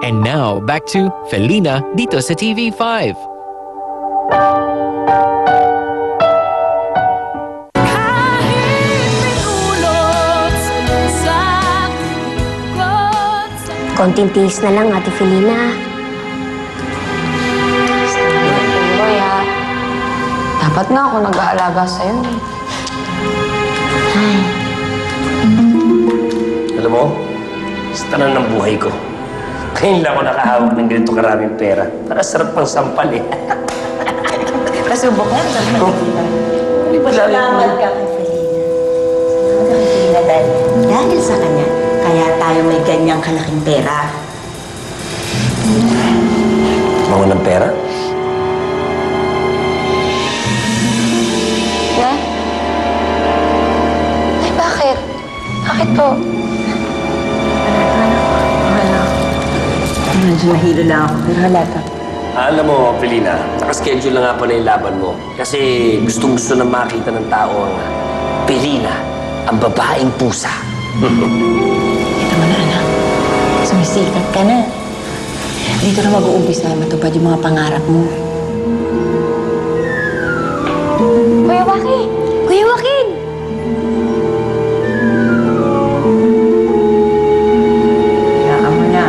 And now, back to Felina dito sa TV5. Konting tiis na lang, Ate Felina. Boy, ha? Dapat nga ako nag-aalaga sa'yo. Ay, Alam mo, sa tanan ng buhay ko, ngayon lang ako nakahawak ng ganito karaming pera. Para sarap pang sampal eh. Nasubok yan, sabi mo. Hindi ba lang Salamat ka kay Felina. Salamat ka kay Felina dahil sa kanya, kaya tayo may ganyang kalaking pera. Mga ng pera? Ne? Ay, bakit? Bakit po? Medyo nahilo lang ako, pero halata. Alam mo, Felina, nakaschedule na nga pala yung laban mo. Kasi gustong-gusto na makita ng tao ang Felina, ang babaeng pusa. Kita mo na, anak. Sumisikat ka na. Dito na mag-uumpisa matupad yung mga pangarap mo. Kuya Waki! Kuya Joaquin! Kaya mo na.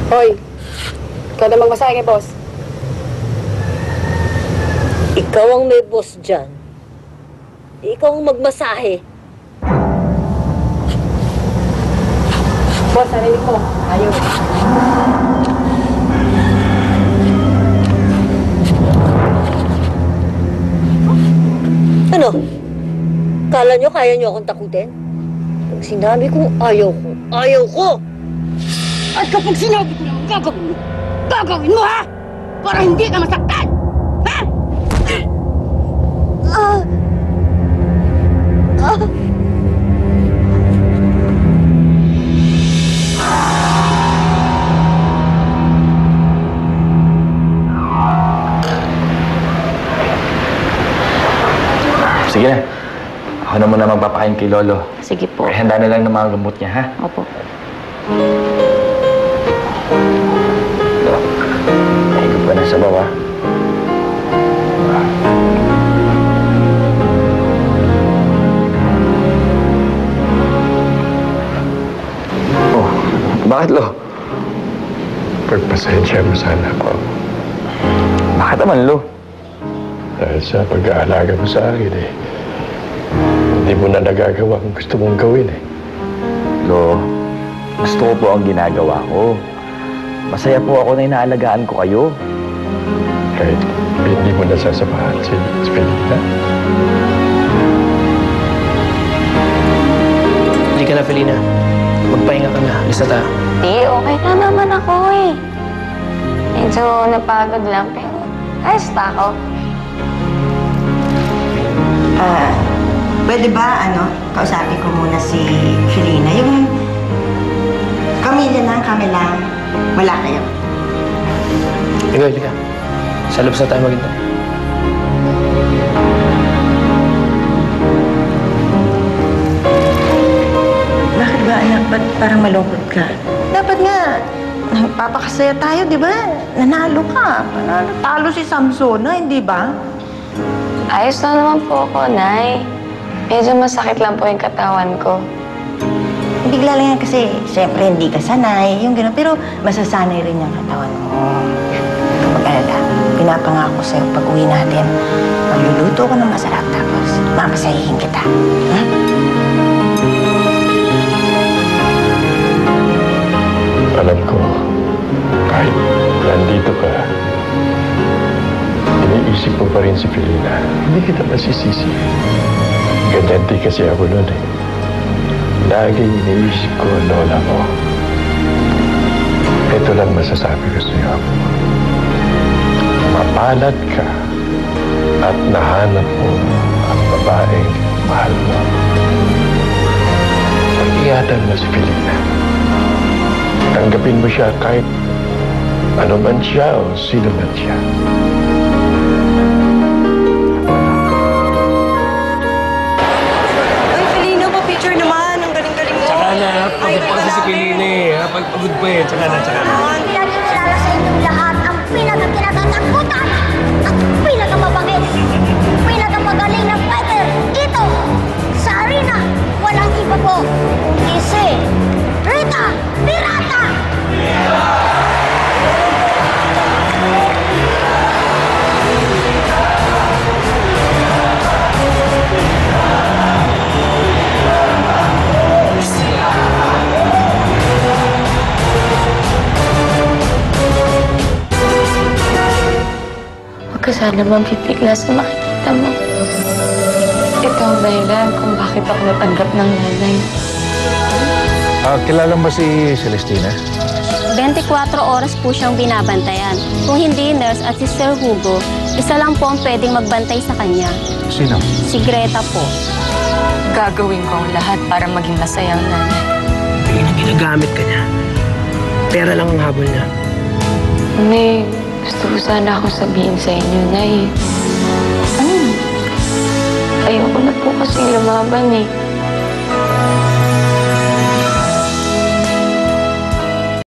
Hoy, ikaw na magmasahe kay boss. Ikaw ang may boss dyan. Ikaw ang magmasahe. Boss, narinig ko. Ayaw. Ano? Kala nyo kaya nyo akong takutin? Pag sinabi kong ayaw ko, ayaw ko! At kapag sinabi ko naman gagawin mo ha? Para hindi ka masaktan! Ha? Sige na. Ako na muna magpapakain kay Lolo. Sige po. Handa na lang ng mga gamot niya, ha? Opo. Naikot ka na sa baba. Oh, bakit, Lo? Pagpasensya mo sana ako. Bakit naman, Lo? Dahil sa pag-aalaga mo sa akin eh. Hindi mo na nagagawa kung gusto mong gawin eh. Lo, gusto ko po ang ginagawa ko. Masaya po ako na inaalagaan ko kayo. Kahit hindi mo nasasamahan si Felina. Hindi ka na, Felina. Magpahinga ka na. Alis na tayo. Di, okay na naman ako eh. Medyo napagod lang, pero ayos na ako. Pwede ba, kausapin ko muna si Felina? Yung kami lang, wala kayo. Halika. Sa labas na tayo maghintay. Bakit ba, anak? Ba't parang malungkot ka? Dapat nga, nagpapakasaya tayo, di ba? Nanalo ka. Talo si Samsona, hindi ba? Ayos na naman po ako, Nay. Medyo masakit lang po yung katawan ko. Bigla lang yan kasi, siyempre, hindi ka sanay, yung gano'n. Pero masasanay rin yung katawan mo. Kapag-alala, pinapangako sa'yo pag uwi natin, magluluto ko ng masarap tapos mamasahihin kita. Ha? Alam ko, kahit nandito ka, iniisip mo pa rin si Felina. Hindi kita masisisi. Ganyan di kasi ako noon eh. Laging iniisip ko ang lola mo. Ito lang masasabi ko sa'yo. Mapalad ka at nahanap mo ang babaeng mahal mo. Ingatan mo si Felina. Tanggapin mo siya kahit Ano man siya o sino man siya. Uy, Felina, pa-picture naman. Ang galing-galing mo. Tsaka na, pagod pa kasi si Pilina eh. Pagod pa eh. Tsaka na. Pinakilala sa inyong lahat ang pinakakinatatakutan at pinakamabangis, pinakamagaling na fighter dito sa arena. Walang iba po kundi si Rita Pirata! Huwag ka sana mapipigla sa makikita mo. Ito ang dahilan kung bakit ako natanggap ng nanay. Kilala mo si Celestina? 24 oras po siyang binabantayan. Kung hindi nurse at si Sir Hugo, isa lang po ang pwedeng magbantay sa kanya. Sino? Si Greta po. Gagawin ko ang lahat para maging masaya ang nanay. Ginagamit ka niya. Pera lang ang habol niya. Nay, gusto ko sana ako sabihin sa inyo, Nay. Ayoko na po kasi lumaban eh.